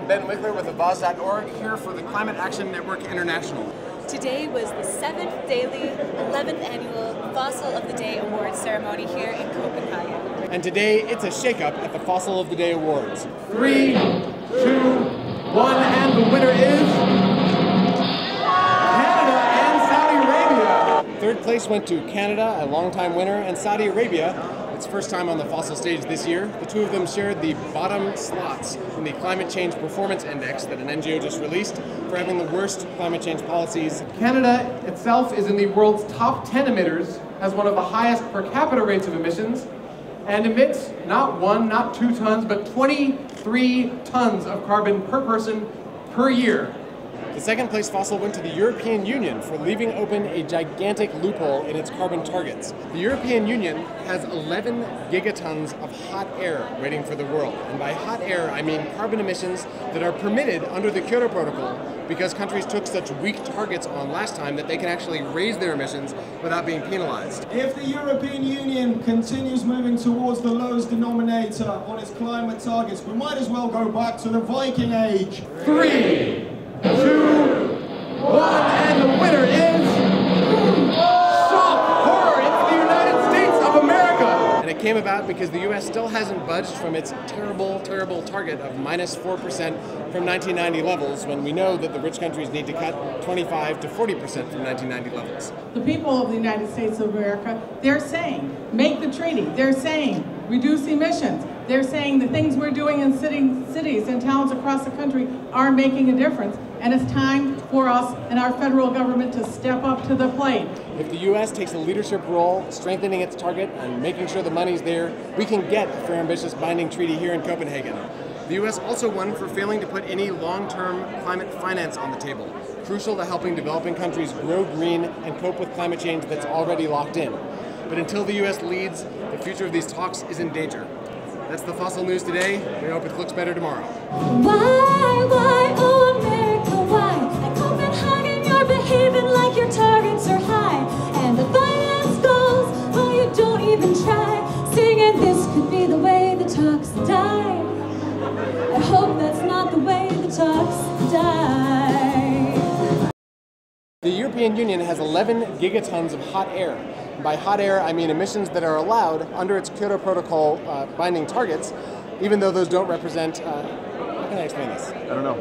Ben Wickler with Avaaz.org here for the Climate Action Network International. Today was the 7th daily, 11th annual Fossil of the Day Awards ceremony here in Copenhagen. And today it's a shakeup at the Fossil of the Day Awards. 3, 2, 1, and the winner is Canada and Saudi Arabia. Third place went to Canada, a longtime winner, and Saudi Arabia. Its first time on the Fossil stage this year. The two of them shared the bottom slots in the Climate Change Performance Index that an NGO just released for having the worst climate change policies. Canada itself is in the world's top 10 emitters, has one of the highest per capita rates of emissions, and emits not 1, not 2 tons, but 23 tons of carbon per person per year. The second place fossil went to the European Union for leaving open a gigantic loophole in its carbon targets. The European Union has 11 gigatons of hot air waiting for the world. And by hot air, I mean carbon emissions that are permitted under the Kyoto Protocol because countries took such weak targets on last time that they can actually raise their emissions without being penalized. If the European Union continues moving towards the lowest denominator on its climate targets, we might as well go back to the Viking Age. 3, 2, 1, and the winner is shock horror. It's the United States of America. And it came about because the U.S. still hasn't budged from its terrible, terrible target of -4% from 1990 levels, when we know that the rich countries need to cut 25 to 40% from 1990 levels. The people of the United States of America, they're saying, make the treaty. They're saying, reduce emissions. They're saying the things we're doing in cities and towns across the country are making a difference. And it's time for us and our federal government to step up to the plate. If the U.S. takes a leadership role, strengthening its target and making sure the money's there, we can get a fair, ambitious, binding treaty here in Copenhagen. The U.S. also won for failing to put any long-term climate finance on the table, crucial to helping developing countries grow green and cope with climate change that's already locked in. But until the U.S. leads, the future of these talks is in danger. That's the Fossil News today. We hope it looks better tomorrow. Why, oh America, why? At Copenhagen you're behaving like your targets are high. And the finance goals, oh you don't even try. Singing this could be the way the talks die. I hope that's not the way the talks die. The European Union has 11 gigatons of hot air. By hot air, I mean emissions that are allowed under its Kyoto Protocol binding targets, even though those don't represent, how can I explain this? I don't know.